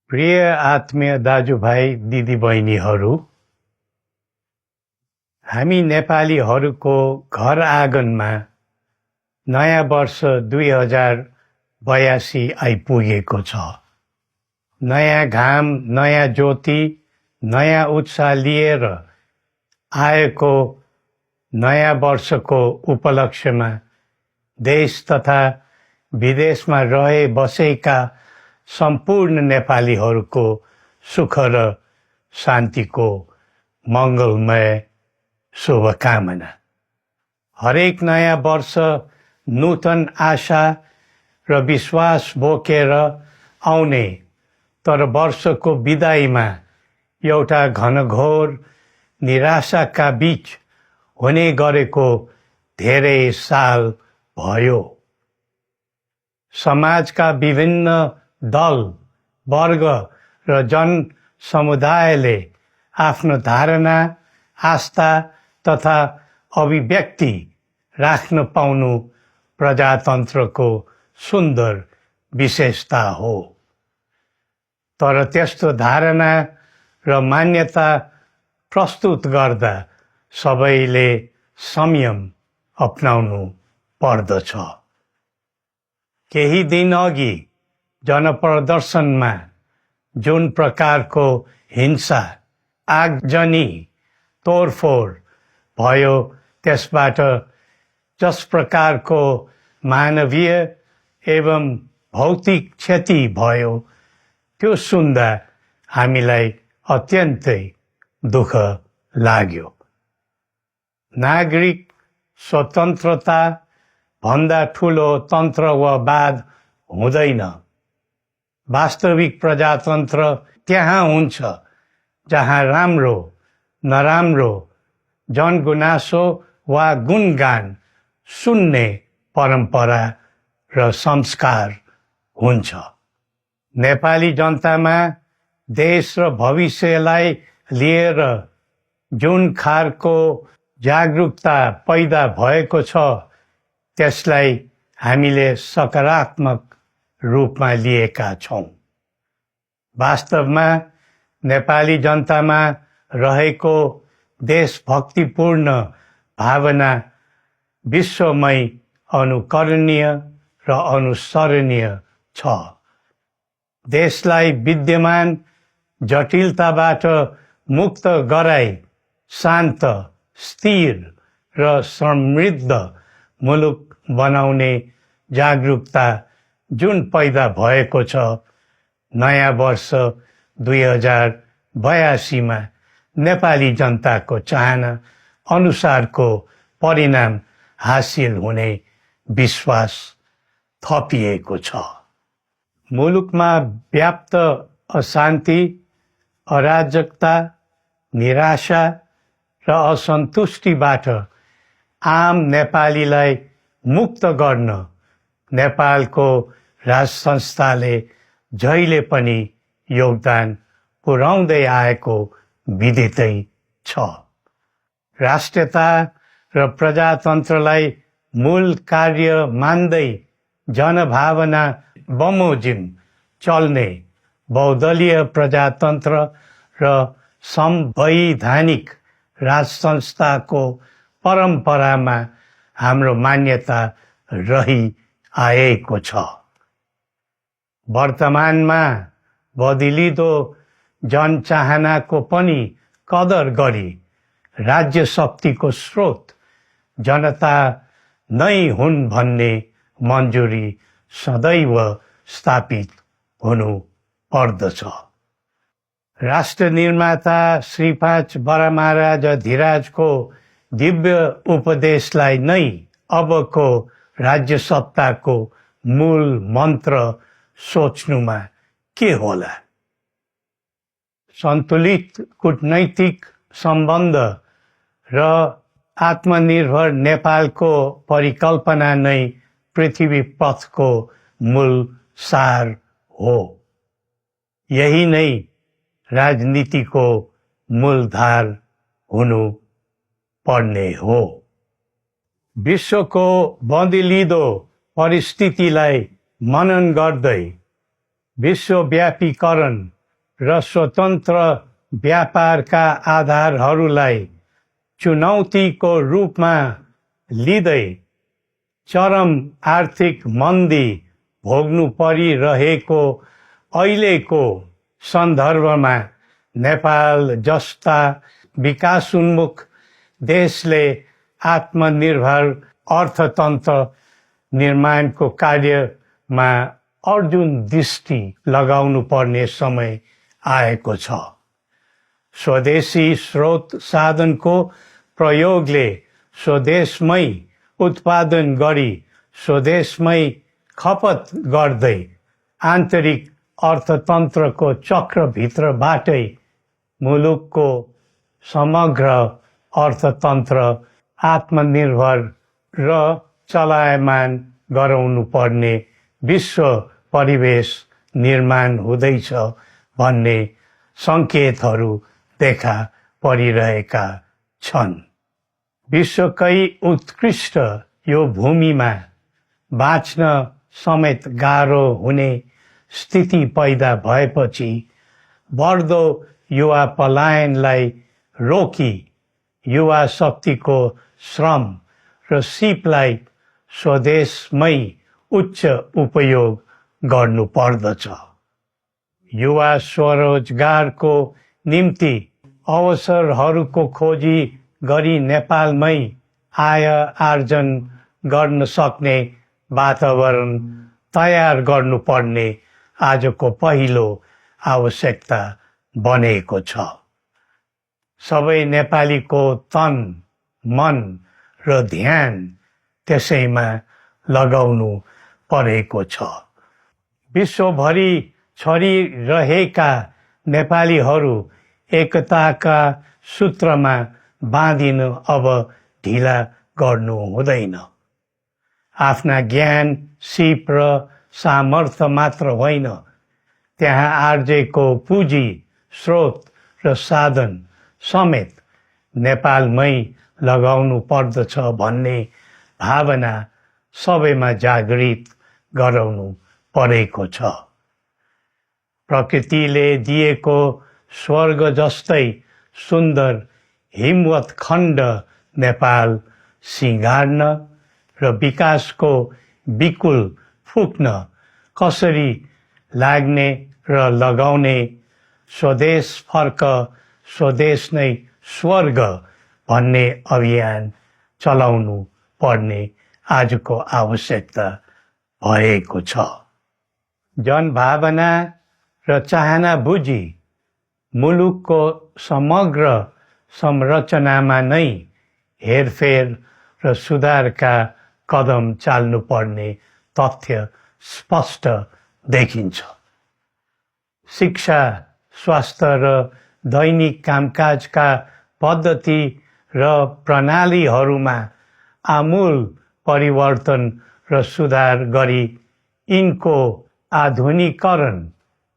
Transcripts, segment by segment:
प्रिय आत्मीय दाजुभाइ दिदीबहिनीहरू, हामी नेपालीहरूको घर आँगनमा नयाँ वर्ष 2082 आइपुगेको छ। नयाँ घाम, नयाँ ज्योति, नयाँ उत्साह लिएर आएको नयाँ वर्षको उपलक्ष्यमा देश तथा विदेशमा रहे बसेका सम्पूर्ण नेपालीहरूको सुख र शान्तिको मङ्गलमय शुभकामना। हरेक नयाँ वर्ष नूतन आशा र विश्वास बोकेर आउने, तर वर्षको बिदाईमा एउटा घनघोर निराशाका बीच हुने गरेको धेरै साल भयो। समाजका विभिन्न दल, वर्ग र जन समुदायले आफ्नो धारणा, आस्था तथा अभिव्यक्ति राख्न पाउनु प्रजातन्त्रको सुन्दर विशेषता हो। तर त्यस्तो धारणा र मान्यता प्रस्तुत गर्दा सबैले संयम अपनाउनु पर्दछ। केही दिन अघि जनप्रदर्शनमा जुन प्रकारको हिंसा, आगजनी, तोडफोड भयो, त्यसबाट जस प्रकारको मानवीय एवं भौतिक क्षति भयो, त्यो सुन्दा हामीलाई अत्यन्तै दुःख लाग्यो। नागरिक स्वतन्त्रता भन्दा ठुलो तन्त्र वा वाद हुँदैन। वास्तविक प्रजातन्त्र त्यहाँ हुन्छ जहाँ राम्रो, नराम्रो, जनगुनासो वा गुणगान सुन्ने परम्परा र संस्कार हुन्छ। नेपाली जनतामा देश र भविष्यलाई लिएर जुन खालको जागरुकता पैदा भएको छ, त्यसलाई हामीले सकारात्मक रूपमा लिएका छौँ। वास्तवमा नेपाली जनतामा रहेको देशभक्तिपूर्ण भावना विश्वमै अनुकरणीय र अनुसरणीय छ। देशलाई विद्यमान जटिलताबाट मुक्त गराई शान्त, स्थिर र समृद्ध मुलुक बनाउने जागरुकता जुन पैदा भएको छ, नयाँ वर्ष 2082 मा नेपाली जनताको चाहना अनुसारको परिणाम हासिल हुने विश्वास थपिएको छ। मुलुकमा व्याप्त अशान्ति, अराजकता, निराशा र असन्तुष्टिबाट आम नेपालीलाई मुक्त गर्न नेपालको राज संस्थाले जहिले पनि योगदान पुर्याउँदै आएको विदितै छ। राष्ट्रियता र प्रजातन्त्रलाई मूल कार्य मान्दै जनभावना बमोजिम चल्ने बहुदलीय प्रजातन्त्र र संवैधानिक राज संस्थाको परम्परामा हाम्रो मान्यता रही आएको छ। वर्तमानमा बदलिँदो जनचाहनाको पनि कदर गरी राज्य शक्तिको स्रोत जनता नै हुन् भन्ने मन्जुरी सदैव स्थापित हुनु पर्दछ। राष्ट्र निर्माता श्री 5 बरामहाराज धीराजको दिव्य उपदेशलाई नै अबको राज्य सत्ताको मूल मन्त्र सोच्नुमा के होला? सन्तुलित कूटनैतिक सम्बन्ध र आत्मनिर्भर नेपालको परिकल्पना नै पृथ्वी पथको मूल सार हो। यही नै राजनीतिको मूलधार हुनु पर्ने हो। विश्वको बदलिँदो परिस्थितिलाई मनन गर्दै विश्वव्यापीकरण र स्वतन्त्र व्यापारका आधारहरूलाई चुनौतीको रूपमा लिँदै चरम आर्थिक मन्दी भोग्नु परिरहेको अहिलेको सन्दर्भमा नेपाल जस्ता विकासोन्मुख देशले आत्मनिर्भर अर्थतन्त्र निर्माणको कार्यमा अर्जुन दृष्टि लगाउनु पर्ने समय आएको छ। स्वदेशी स्रोत साधनको प्रयोगले स्वदेशमै उत्पादन गरी स्वदेशमै खपत गर्दै आन्तरिक अर्थतन्त्रको चक्रभित्रबाटै मुलुकको समग्र अर्थतन्त्र आत्मनिर्भर र चलायमान गराउनु पर्ने विश्व परिवेश निर्माण हुँदैछ भन्ने सङ्केतहरू देखा परिरहेका छन्। विश्वकै उत्कृष्ट यो भूमिमा बाँच्न समेत गाह्रो हुने स्थिति पैदा भएपछि बढ्दो युवा पलायनलाई रोकी युवा शक्तिको श्रम र सिपलाई स्वदेशमै उच्च उपयोग गर्नु पर्दछ। युवा स्वरोजगारको निम्ति अवसरहरूको खोजी गरी नेपालमै आय आर्जन गर्न सक्ने वातावरण तयार गर्नुपर्ने आजको पहिलो आवश्यकता बनेको छ। सबै नेपालीको तन, मन र ध्यान त्यसैमा लगाउनु परेको छ। विश्वभरि छरिरहेका नेपालीहरू एकताका सूत्रमा बाँधिन अब ढिला गर्नु हुँदैन। आफ्ना ज्ञान, सिप र सामर्थ्य मात्र होइन, त्यहाँ आर्जेको पुँजी, स्रोत र साधन समेत नेपालमै लगाउनु पर्दछ भन्ने भावना सबैमा जागृत गराउनु परेको छ। प्रकृतिले दिएको स्वर्ग जस्तै सुन्दर हिमवत् खण्ड नेपाल सिँगार्न र विकासको बिकुल फुक्न कसरी लाग्ने र लगाउने स्वदेश फर्क स्वदेश नै स्वर्ग भन्ने अभियान चलाउनु पर्ने आजको आवश्यकता भएको छ। जनभावना र चाहना बुझी मुलुकको समग्र संरचनामा नै हेरफेर र सुधारका कदम चाल्नुपर्ने तथ्य स्पष्ट देखिन्छ। शिक्षा, स्वास्थ्य र दैनिक कामकाजका पद्धति र प्रणालीहरूमा आमूल परिवर्तन र सुधार गरी यिनको आधुनिकीकरण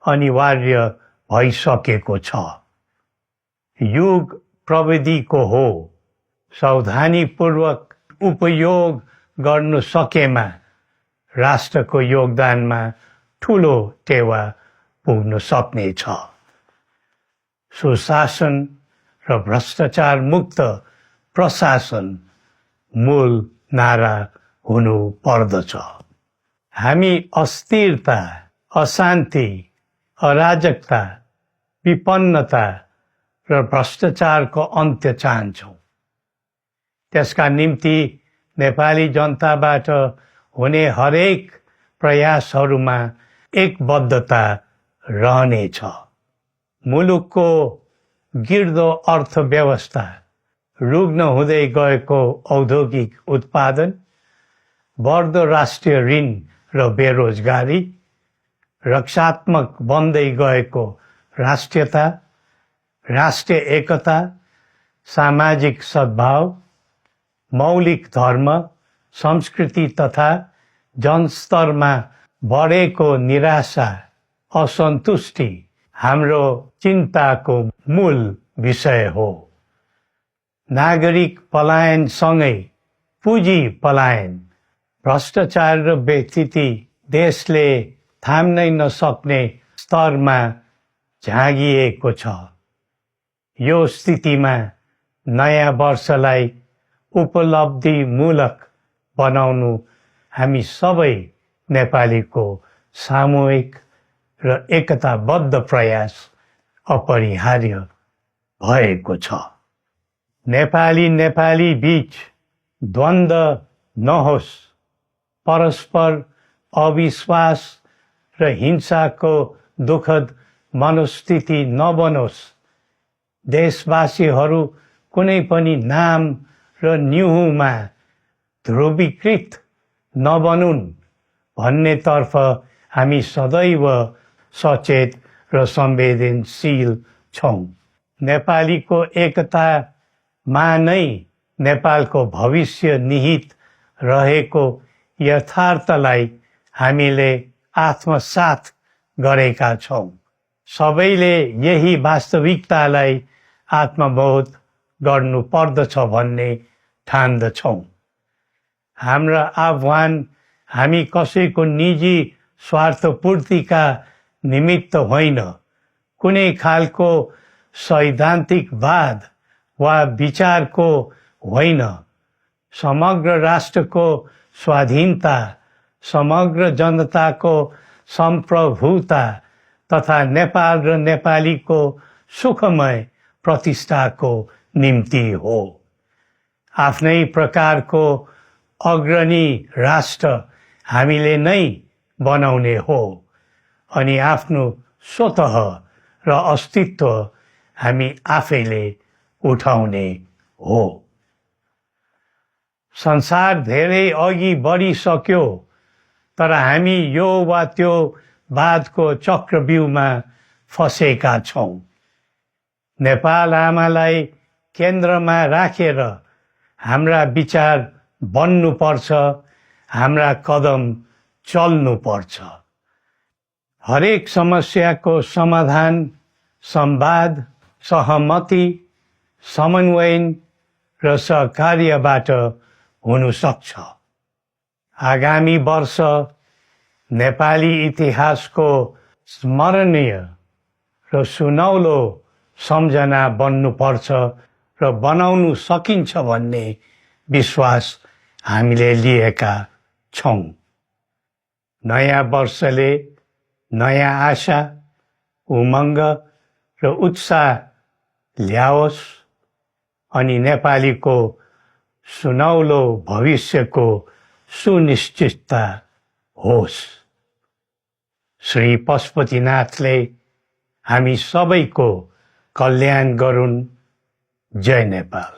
अनिवार्य भइसकेको छ। युग प्रविधिको हो, सावधानीपूर्वक उपयोग गर्नु सकेमा राष्ट्रको योगदानमा ठुलो टेवा पुग्न सक्नेछ। सुशासन र भ्रष्टाचार मुक्त प्रशासन मूल नारा हुनु पर्दछ। हामी अस्थिरता, अशान्ति, अराजकता, विपन्नता र भ्रष्टाचारको अन्त्य चाहन्छौँ। त्यसका निम्ति नेपाली जनताबाट हुने हरेक प्रयासहरूमा एकबद्धता रहनेछ। मुलुकको गिर्दो अर्थव्यवस्था, रुग्न हुँदै गएको औद्योगिक उत्पादन, बढ्दो राष्ट्रिय ऋण र बेरोजगारी, रक्षात्मक बन्दै गएको राष्ट्रियता, राष्ट्रिय एकता, सामाजिक सद्भाव, मौलिक धर्म, संस्कृति तथा जनस्तरमा बढेको निराशा, असन्तुष्टि हाम्रो चिन्ताको मूल विषय हो। नागरिक पलायनसँगै पुँजी पलायन, भ्रष्टाचार र व्यथिति देशले थाम्नै नसक्ने स्तरमा झाँगिएको छ। यो स्थितिमा नयाँ वर्षलाई उपलब्धिमूलक बनाउनु हामी सबै नेपालीको सामूहिक र एकताबद्ध प्रयास अपरिहार्य भएको छ। नेपाली बीच द्वन्द्व नहोस्, परस्पर अविश्वास र हिंसाको दुःखद मनोस्थिति नबनोस्, देशवासीहरू कुनै पनि नाम र न्युहुमा ध्रुवीकृत नबनुन् भन्नेतर्फ हामी सदैव सचेत र संवेदनशील छौँ। नेपालीको एकतामा नै नेपालको भविष्य निहित रहेको यथार्थलाई हामीले आत्मसात गरेका छौँ। सबैले यही वास्तविकतालाई आत्मबोध गर्नुपर्दछ भन्ने ठान्दछौँ। हाम्रा आह्वान हामी कसैको निजी स्वार्थपूर्तिका निमित्त होइन, कुनै खालको सैद्धान्तिकवाद वा विचारको होइन। समग्र राष्ट्रको स्वाधीनता, समग्र जनताको सम्प्रभुता तथा नेपाल र नेपालीको सुखमय प्रतिष्ठाको निम्ति हो। आफ्नै प्रकारको अग्रणी राष्ट्र हामीले नै बनाउने हो अनि आफ्नो स्वतः र अस्तित्व हामी आफैले उठाउने हो। संसार धेरै अघि बढिसक्यो, तर हामी यो वा त्यो वादको चक्रव्यूहमा फँसेका छौँ। नेपाल आमालाई केन्द्रमा राखेर हाम्रा विचार बन्नुपर्छ, हाम्रा कदम चल्नुपर्छ। हरेक समस्याको समाधान संवाद, सहमति, समन्वयन र सहकार्यबाट हुन सक्छ। आगामी वर्ष नेपाली इतिहासको स्मरणीय र सुनौलो सम्झना बन्नुपर्छ र बनाउनु सकिन्छ भन्ने विश्वास हामीले लिएका छौँ। नयाँ वर्षले नयाँ आशा, उमङ्ग र उत्साह ल्याओस् अनि नेपालीको सुनौलो भविष्यको सुनिश्चितता होस्। श्री पशुपतिनाथले हामी सबैको कल्याण गरून्। जय नेपाल।